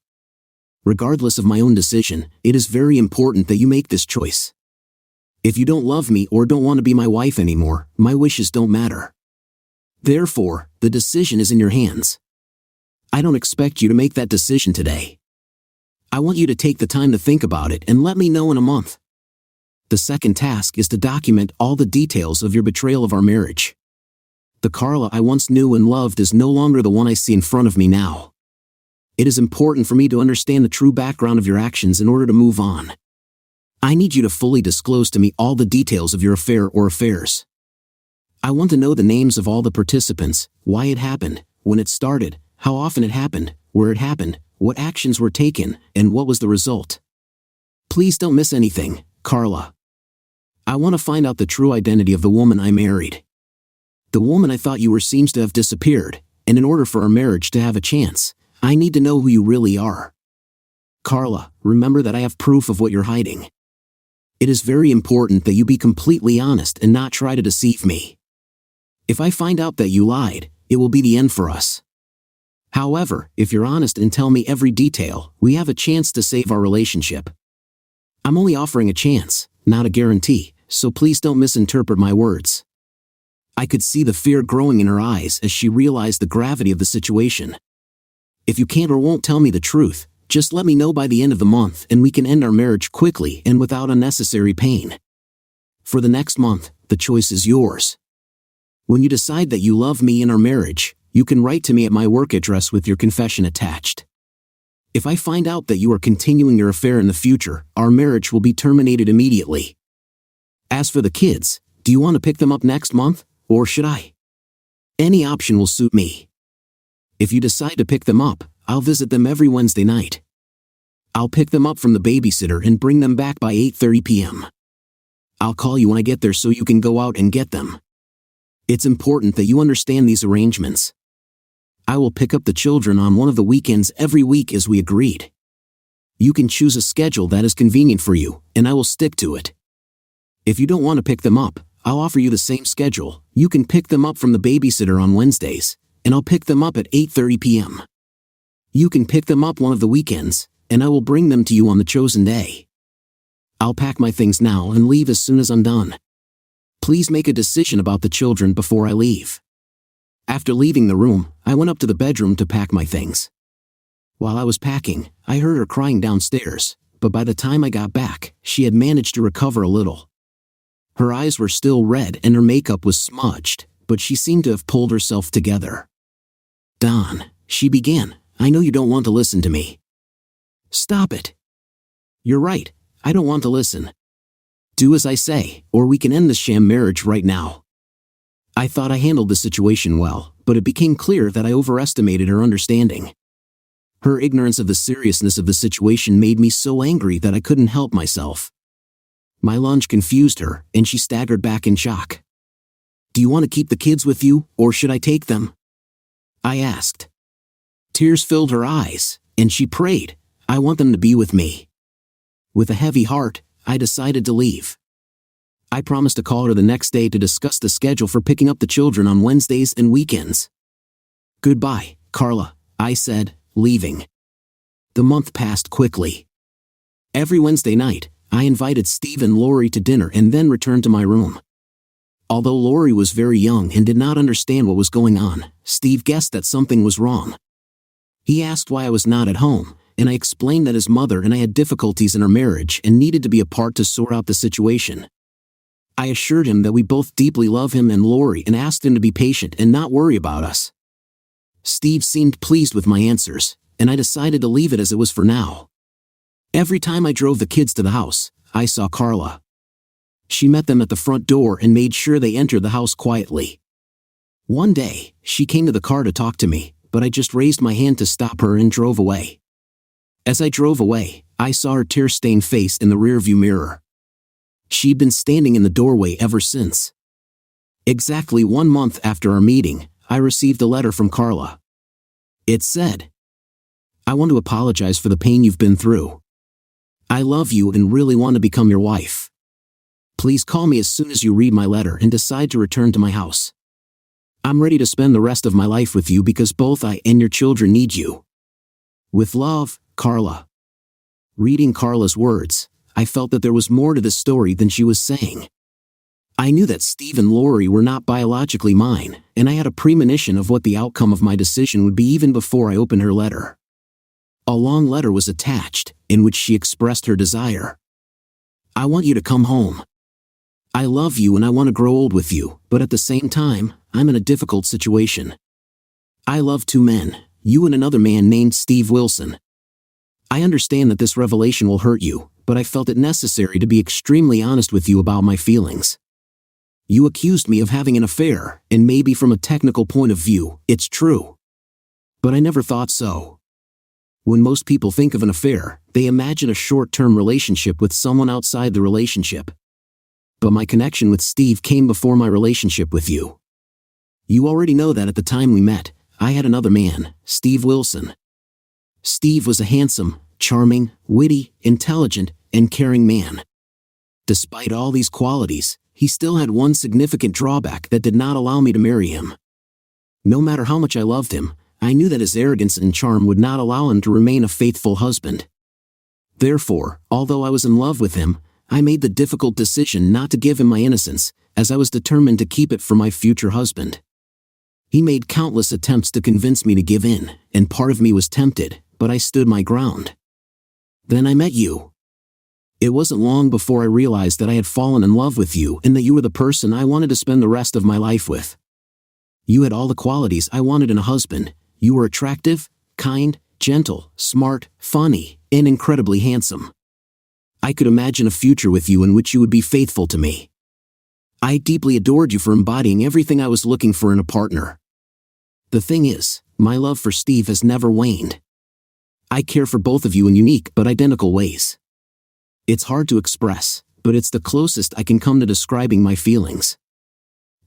Regardless of my own decision, it is very important that you make this choice. If you don't love me or don't want to be my wife anymore, my wishes don't matter. Therefore, the decision is in your hands. I don't expect you to make that decision today. I want you to take the time to think about it and let me know in a month. The second task is to document all the details of your betrayal of our marriage. The Carla I once knew and loved is no longer the one I see in front of me now. It is important for me to understand the true background of your actions in order to move on. I need you to fully disclose to me all the details of your affair or affairs. I want to know the names of all the participants, why it happened, when it started, how often it happened, where it happened, what actions were taken, and what was the result. Please don't miss anything, Carla. I want to find out the true identity of the woman I married. The woman I thought you were seems to have disappeared, and in order for our marriage to have a chance, I need to know who you really are. Carla, remember that I have proof of what you're hiding. It is very important that you be completely honest and not try to deceive me. If I find out that you lied, it will be the end for us. However, if you're honest and tell me every detail, we have a chance to save our relationship. I'm only offering a chance, not a guarantee, so please don't misinterpret my words." I could see the fear growing in her eyes as she realized the gravity of the situation. "If you can't or won't tell me the truth, just let me know by the end of the month and we can end our marriage quickly and without unnecessary pain. For the next month, the choice is yours. When you decide that you love me and our marriage, you can write to me at my work address with your confession attached. If I find out that you are continuing your affair in the future, our marriage will be terminated immediately. As for the kids, do you want to pick them up next month, or should I? Any option will suit me. If you decide to pick them up, I'll visit them every Wednesday night. I'll pick them up from the babysitter and bring them back by 8:30 p.m. I'll call you when I get there so you can go out and get them. It's important that you understand these arrangements. I will pick up the children on one of the weekends every week as we agreed. You can choose a schedule that is convenient for you, and I will stick to it. If you don't want to pick them up, I'll offer you the same schedule. You can pick them up from the babysitter on Wednesdays, and I'll pick them up at 8:30 p.m. You can pick them up one of the weekends, and I will bring them to you on the chosen day. I'll pack my things now and leave as soon as I'm done. Please make a decision about the children before I leave." After leaving the room, I went up to the bedroom to pack my things. While I was packing, I heard her crying downstairs, but by the time I got back, she had managed to recover a little. Her eyes were still red and her makeup was smudged, but she seemed to have pulled herself together. "Don," she began, "I know you don't want to listen to me." "Stop it." "You're right, I don't want to listen. Do as I say, or we can end this sham marriage right now." I thought I handled the situation well, but it became clear that I overestimated her understanding. Her ignorance of the seriousness of the situation made me so angry that I couldn't help myself. My lunge confused her, and she staggered back in shock. "Do you want to keep the kids with you, or should I take them?" I asked. Tears filled her eyes, and she prayed, "I want them to be with me." With a heavy heart, I decided to leave. I promised to call her the next day to discuss the schedule for picking up the children on Wednesdays and weekends. "Goodbye, Carla," I said, leaving. The month passed quickly. Every Wednesday night, I invited Steve and Lori to dinner and then returned to my room. Although Lori was very young and did not understand what was going on, Steve guessed that something was wrong. He asked why I was not at home, and I explained that his mother and I had difficulties in our marriage and needed to be apart to sort out the situation. I assured him that we both deeply love him and Lori and asked him to be patient and not worry about us. Steve seemed pleased with my answers, and I decided to leave it as it was for now. Every time I drove the kids to the house, I saw Carla. She met them at the front door and made sure they entered the house quietly. One day, she came to the car to talk to me, but I just raised my hand to stop her and drove away. As I drove away, I saw her tear-stained face in the rearview mirror. She'd been standing in the doorway ever since. Exactly 1 month after our meeting, I received a letter from Carla. It said, "I want to apologize for the pain you've been through. I love you and really want to become your wife. Please call me as soon as you read my letter and decide to return to my house. I'm ready to spend the rest of my life with you because both I and your children need you. With love, Carla." Reading Carla's words, I felt that there was more to this story than she was saying. I knew that Steve and Lori were not biologically mine, and I had a premonition of what the outcome of my decision would be even before I opened her letter. A long letter was attached, in which she expressed her desire. "I want you to come home. I love you and I want to grow old with you, but at the same time, I'm in a difficult situation. I love 2 men, you and another man named Steve Wilson. I understand that this revelation will hurt you, but I felt it necessary to be extremely honest with you about my feelings. You accused me of having an affair, and maybe from a technical point of view, it's true. But I never thought so. When most people think of an affair, they imagine a short-term relationship with someone outside the relationship. But my connection with Steve came before my relationship with you. You already know that at the time we met, I had another man, Steve Wilson. Steve was a handsome, charming, witty, intelligent, and caring man. Despite all these qualities, he still had one significant drawback that did not allow me to marry him. No matter how much I loved him, I knew that his arrogance and charm would not allow him to remain a faithful husband. Therefore, although I was in love with him, I made the difficult decision not to give him my innocence, as I was determined to keep it for my future husband. He made countless attempts to convince me to give in, and part of me was tempted, but I stood my ground. Then I met you. It wasn't long before I realized that I had fallen in love with you and that you were the person I wanted to spend the rest of my life with. You had all the qualities I wanted in a husband. You were attractive, kind, gentle, smart, funny, and incredibly handsome. I could imagine a future with you in which you would be faithful to me. I deeply adored you for embodying everything I was looking for in a partner. The thing is, my love for Steve has never waned. I care for both of you in unique but identical ways. It's hard to express, but it's the closest I can come to describing my feelings.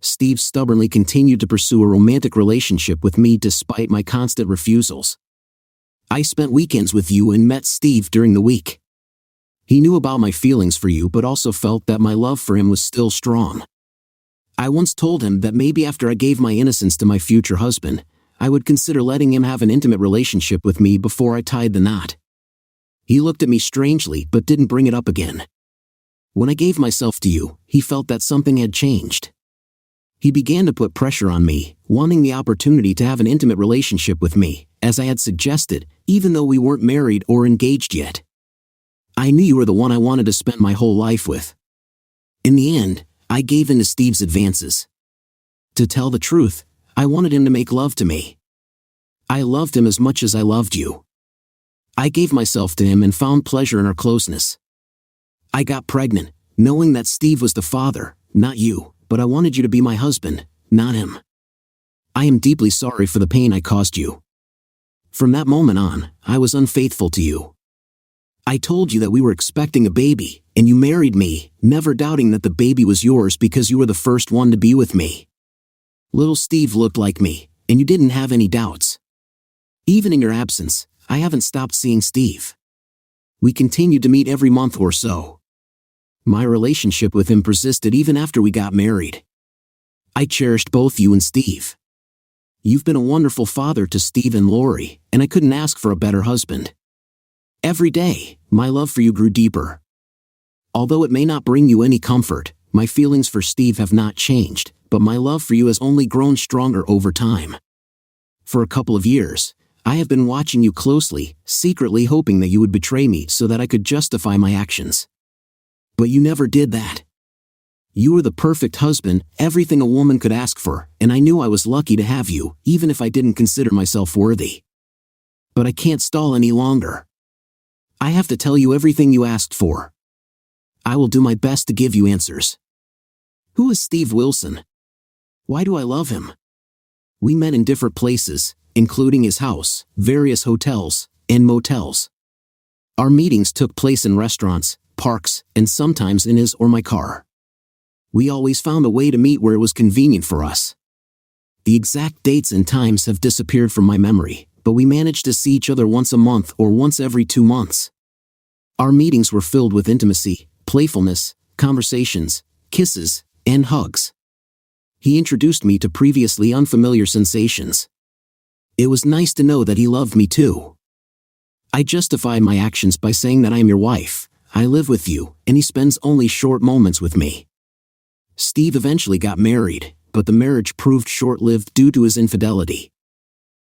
Steve stubbornly continued to pursue a romantic relationship with me despite my constant refusals. I spent weekends with you and met Steve during the week. He knew about my feelings for you but also felt that my love for him was still strong. I once told him that maybe after I gave my innocence to my future husband, I would consider letting him have an intimate relationship with me before I tied the knot. He looked at me strangely but didn't bring it up again. When I gave myself to you, he felt that something had changed. He began to put pressure on me, wanting the opportunity to have an intimate relationship with me, as I had suggested, even though we weren't married or engaged yet. I knew you were the one I wanted to spend my whole life with. In the end, I gave in to Steve's advances. To tell the truth, I wanted him to make love to me. I loved him as much as I loved you. I gave myself to him and found pleasure in our closeness. I got pregnant, knowing that Steve was the father, not you, but I wanted you to be my husband, not him. I am deeply sorry for the pain I caused you. From that moment on, I was unfaithful to you. I told you that we were expecting a baby, and you married me, never doubting that the baby was yours because you were the first one to be with me. Little Steve looked like me, and you didn't have any doubts. Even in your absence, I haven't stopped seeing Steve. We continued to meet every month or so. My relationship with him persisted even after we got married. I cherished both you and Steve. You've been a wonderful father to Steve and Lori, and I couldn't ask for a better husband. Every day, my love for you grew deeper. Although it may not bring you any comfort, my feelings for Steve have not changed, but my love for you has only grown stronger over time. For a couple of years, I have been watching you closely, secretly hoping that you would betray me so that I could justify my actions. But you never did that. You were the perfect husband, everything a woman could ask for, and I knew I was lucky to have you, even if I didn't consider myself worthy. But I can't stall any longer. I have to tell you everything you asked for. I will do my best to give you answers. Who is Steve Wilson? Why do I love him? We met in different places, including his house, various hotels, and motels. Our meetings took place in restaurants, parks, and sometimes in his or my car. We always found a way to meet where it was convenient for us. The exact dates and times have disappeared from my memory, but we managed to see each other once a month or once every 2 months. Our meetings were filled with intimacy, playfulness, conversations, kisses, and hugs. He introduced me to previously unfamiliar sensations. It was nice to know that he loved me too. I justified my actions by saying that I am your wife, I live with you, and he spends only short moments with me. Steve eventually got married, but the marriage proved short-lived due to his infidelity.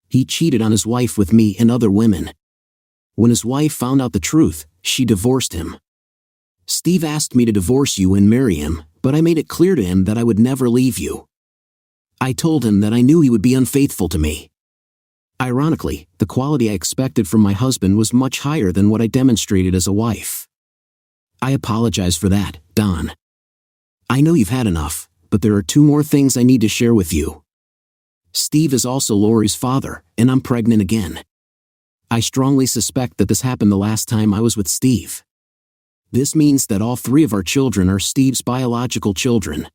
He cheated on his wife with me and other women. When his wife found out the truth, she divorced him. Steve asked me to divorce you and marry him, but I made it clear to him that I would never leave you. I told him that I knew he would be unfaithful to me. Ironically, the quality I expected from my husband was much higher than what I demonstrated as a wife. I apologize for that, Don. I know you've had enough, but there are 2 more things I need to share with you. Steve is also Lori's father, and I'm pregnant again. I strongly suspect that this happened the last time I was with Steve. This means that all 3 of our children are Steve's biological children.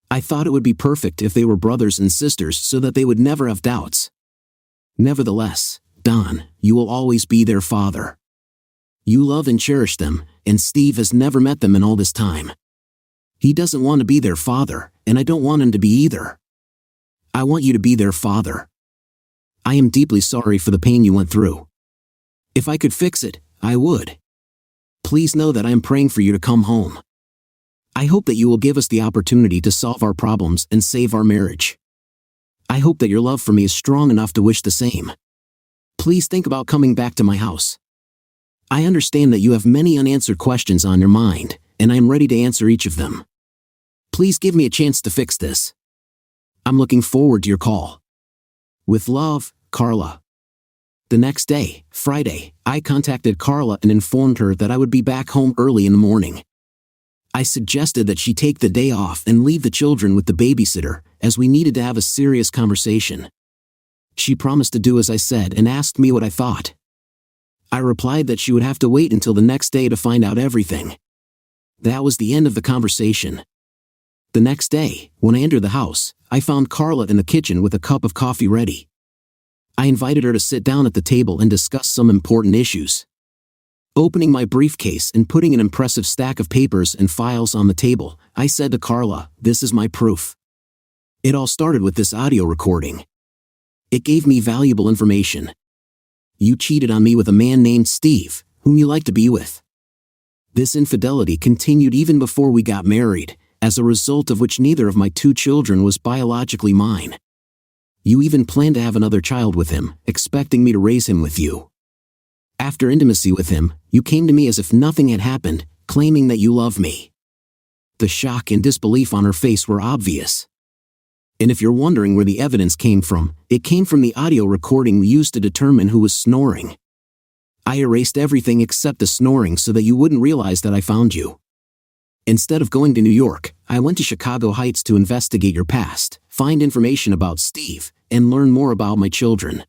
I thought it would be perfect if they were brothers and sisters so that they would never have doubts. Nevertheless, Don, you will always be their father. You love and cherish them, and Steve has never met them in all this time. He doesn't want to be their father, and I don't want him to be either. I want you to be their father. I am deeply sorry for the pain you went through. If I could fix it, I would. Please know that I am praying for you to come home. I hope that you will give us the opportunity to solve our problems and save our marriage. I hope that your love for me is strong enough to wish the same. Please think about coming back to my house. I understand that you have many unanswered questions on your mind, and I am ready to answer each of them. Please give me a chance to fix this. I'm looking forward to your call. With love, Carla. The next day, Friday, I contacted Carla and informed her that I would be back home early in the morning. I suggested that she take the day off and leave the children with the babysitter, as we needed to have a serious conversation. She promised to do as I said and asked me what I thought. I replied that she would have to wait until the next day to find out everything. That was the end of the conversation. The next day, when I entered the house, I found Carla in the kitchen with a cup of coffee ready. I invited her to sit down at the table and discuss some important issues. Opening my briefcase and putting an impressive stack of papers and files on the table, I said to Carla, "This is my proof. It all started with this audio recording. It gave me valuable information. You cheated on me with a man named Steve, whom you like to be with. This infidelity continued even before we got married, as a result of which neither of my 2 children was biologically mine. You even planned to have another child with him, expecting me to raise him with you. After intimacy with him, you came to me as if nothing had happened, claiming that you love me." The shock and disbelief on her face were obvious. And if you're wondering where the evidence came from, it came from the audio recording we used to determine who was snoring. I erased everything except the snoring so that you wouldn't realize that I found you. Instead of going to New York, I went to Chicago Heights to investigate your past, find information about Steve, and learn more about my children.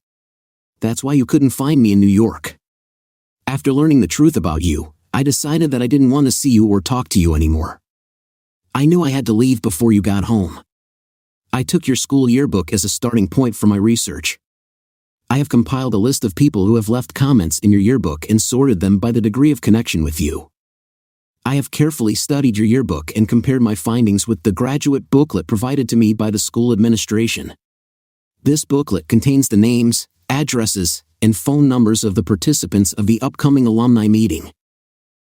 That's why you couldn't find me in New York. After learning the truth about you, I decided that I didn't want to see you or talk to you anymore. I knew I had to leave before you got home. I took your school yearbook as a starting point for my research. I have compiled a list of people who have left comments in your yearbook and sorted them by the degree of connection with you. I have carefully studied your yearbook and compared my findings with the graduate booklet provided to me by the school administration. This booklet contains the names, addresses, and phone numbers of the participants of the upcoming alumni meeting.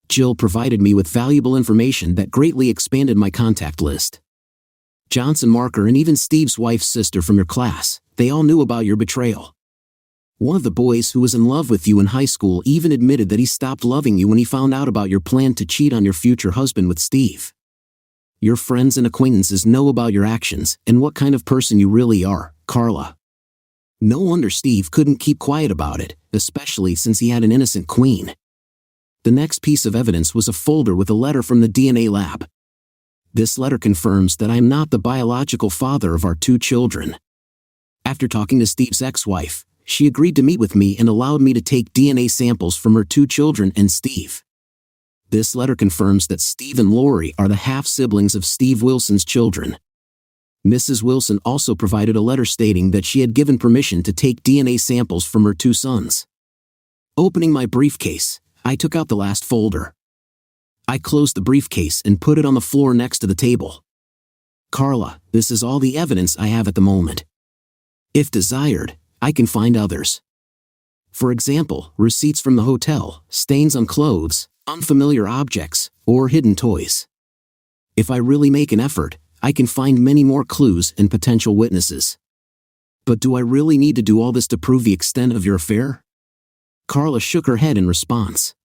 Jill provided me with valuable information that greatly expanded my contact list. Johnson Marker and even Steve's wife's sister from your class, they all knew about your betrayal. One of the boys who was in love with you in high school even admitted that he stopped loving you when he found out about your plan to cheat on your future husband with Steve. Your friends and acquaintances know about your actions and what kind of person you really are, Carla. No wonder Steve couldn't keep quiet about it, especially since he had an innocent queen. The next piece of evidence was a folder with a letter from the DNA lab. This letter confirms that I am not the biological father of our 2 children. After talking to Steve's ex-wife, she agreed to meet with me and allowed me to take DNA samples from her 2 children and Steve. This letter confirms that Steve and Lori are the half-siblings of Steve Wilson's children. Mrs. Wilson also provided a letter stating that she had given permission to take DNA samples from her 2 sons. Opening my briefcase, I took out the last folder. I closed the briefcase and put it on the floor next to the table. Carla, this is all the evidence I have at the moment. If desired, I can find others. For example, receipts from the hotel, stains on clothes, unfamiliar objects, or hidden toys. If I really make an effort, I can find many more clues and potential witnesses. But do I really need to do all this to prove the extent of your affair? Carla shook her head in response.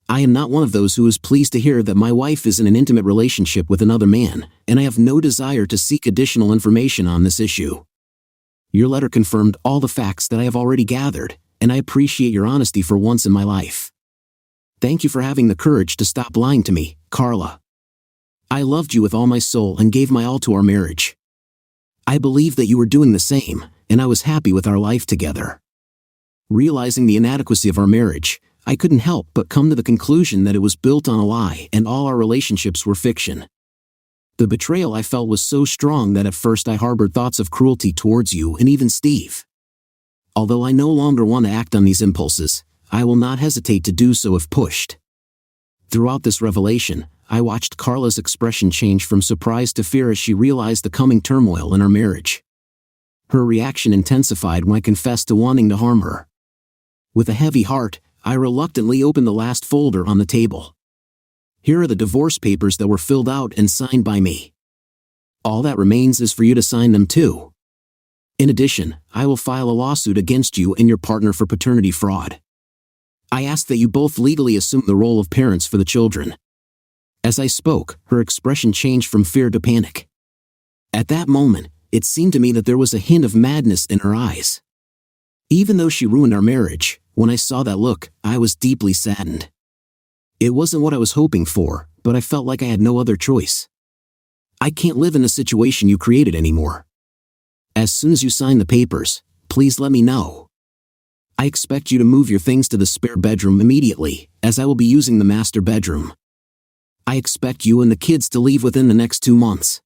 I am not one of those who is pleased to hear that my wife is in an intimate relationship with another man, and I have no desire to seek additional information on this issue. Your letter confirmed all the facts that I have already gathered, and I appreciate your honesty for once in my life. Thank you for having the courage to stop lying to me, Carla. I loved you with all my soul and gave my all to our marriage. I believed that you were doing the same, and I was happy with our life together. Realizing the inadequacy of our marriage, I couldn't help but come to the conclusion that it was built on a lie and all our relationships were fiction. The betrayal I felt was so strong that at first I harbored thoughts of cruelty towards you and even Steve. Although I no longer want to act on these impulses, I will not hesitate to do so if pushed. Throughout this revelation, I watched Carla's expression change from surprise to fear as she realized the coming turmoil in our marriage. Her reaction intensified when I confessed to wanting to harm her. With a heavy heart, I reluctantly opened the last folder on the table. Here are the divorce papers that were filled out and signed by me. All that remains is for you to sign them too. In addition, I will file a lawsuit against you and your partner for paternity fraud. I ask that you both legally assume the role of parents for the children. As I spoke, her expression changed from fear to panic. At that moment, it seemed to me that there was a hint of madness in her eyes. Even though she ruined our marriage, when I saw that look, I was deeply saddened. It wasn't what I was hoping for, but I felt like I had no other choice. I can't live in the situation you created anymore. As soon as you sign the papers, please let me know. I expect you to move your things to the spare bedroom immediately, as I will be using the master bedroom. I expect you and the kids to leave within the next 2 months.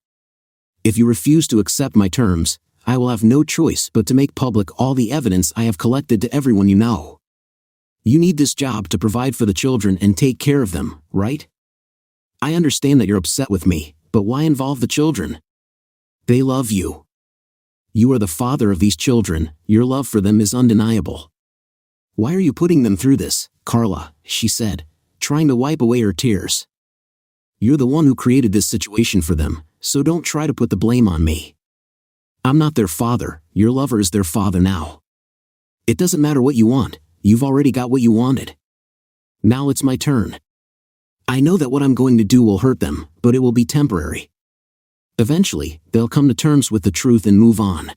If you refuse to accept my terms, I will have no choice but to make public all the evidence I have collected to everyone you know. You need this job to provide for the children and take care of them, right? I understand that you're upset with me, but why involve the children? They love you. You are the father of these children, your love for them is undeniable. Why are you putting them through this, Carla, she said, trying to wipe away her tears. You're the one who created this situation for them, so don't try to put the blame on me. I'm not their father, your lover is their father now. It doesn't matter what you want, you've already got what you wanted. Now it's my turn. I know that what I'm going to do will hurt them, but it will be temporary. Eventually, they'll come to terms with the truth and move on.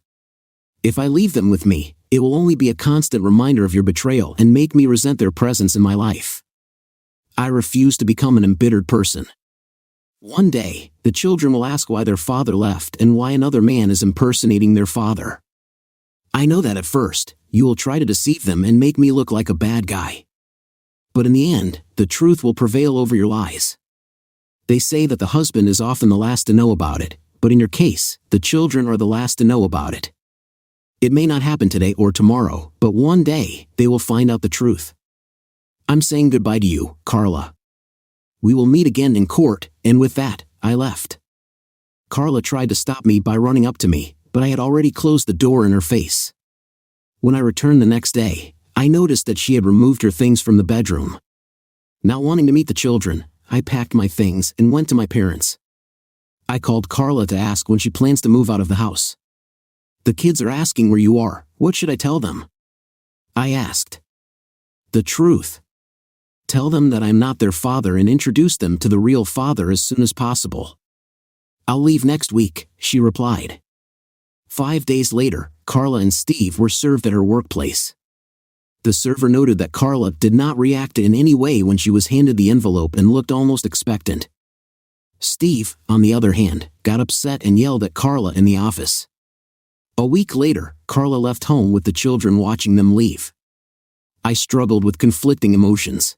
If I leave them with me, it will only be a constant reminder of your betrayal and make me resent their presence in my life. I refuse to become an embittered person. One day, the children will ask why their father left and why another man is impersonating their father. I know that at first, you will try to deceive them and make me look like a bad guy. But in the end, the truth will prevail over your lies. They say that the husband is often the last to know about it, but in your case, the children are the last to know about it. It may not happen today or tomorrow, but one day, they will find out the truth. I'm saying goodbye to you, Carla. We will meet again in court, and with that, I left. Carla tried to stop me by running up to me, but I had already closed the door in her face. When I returned the next day, I noticed that she had removed her things from the bedroom. Not wanting to meet the children, I packed my things and went to my parents. I called Carla to ask when she plans to move out of the house. The kids are asking where you are, what should I tell them? I asked. The truth. Tell them that I'm not their father and introduce them to the real father as soon as possible. I'll leave next week, she replied. 5 days later, Carla and Steve were served at her workplace. The server noted that Carla did not react in any way when she was handed the envelope and looked almost expectant. Steve, on the other hand, got upset and yelled at Carla in the office. A week later, Carla left home with the children watching them leave. I struggled with conflicting emotions.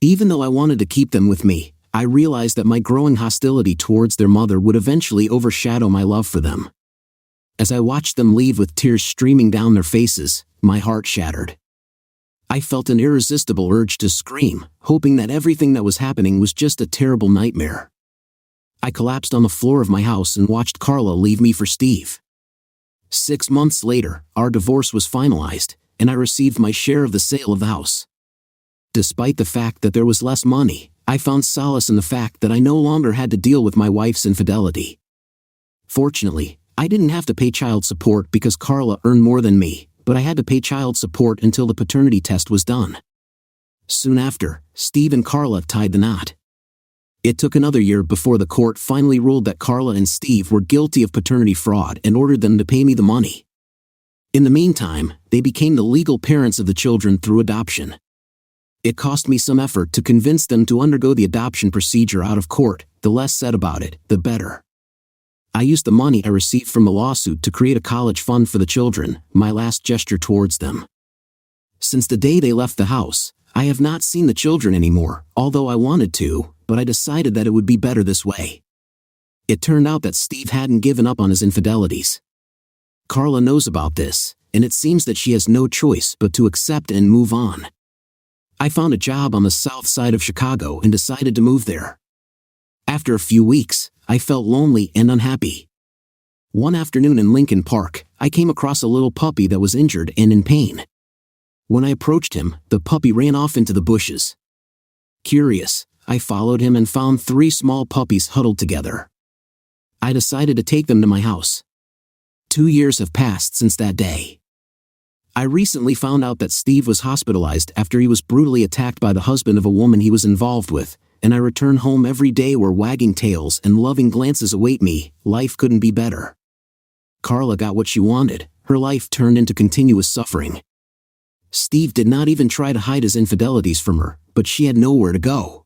Even though I wanted to keep them with me, I realized that my growing hostility towards their mother would eventually overshadow my love for them. As I watched them leave with tears streaming down their faces, my heart shattered. I felt an irresistible urge to scream, hoping that everything that was happening was just a terrible nightmare. I collapsed on the floor of my house and watched Carla leave me for Steve. 6 months later, our divorce was finalized, and I received my share of the sale of the house. Despite the fact that there was less money, I found solace in the fact that I no longer had to deal with my wife's infidelity. Fortunately, I didn't have to pay child support because Carla earned more than me, but I had to pay child support until the paternity test was done. Soon after, Steve and Carla tied the knot. It took another year before the court finally ruled that Carla and Steve were guilty of paternity fraud and ordered them to pay me the money. In the meantime, they became the legal parents of the children through adoption. It cost me some effort to convince them to undergo the adoption procedure out of court. The less said about it, the better. I used the money I received from the lawsuit to create a college fund for the children, my last gesture towards them. Since the day they left the house, I have not seen the children anymore, although I wanted to, but I decided that it would be better this way. It turned out that Steve hadn't given up on his infidelities. Carla knows about this, and it seems that she has no choice but to accept and move on. I found a job on the south side of Chicago and decided to move there. After a few weeks, I felt lonely and unhappy. One afternoon in Lincoln Park, I came across a little puppy that was injured and in pain. When I approached him, the puppy ran off into the bushes. Curious, I followed him and found 3 small puppies huddled together. I decided to take them to my house. 2 years have passed since that day. I recently found out that Steve was hospitalized after he was brutally attacked by the husband of a woman he was involved with, and I return home every day where wagging tails and loving glances await me. Life couldn't be better. Carla got what she wanted. Her life turned into continuous suffering. Steve did not even try to hide his infidelities from her, but she had nowhere to go.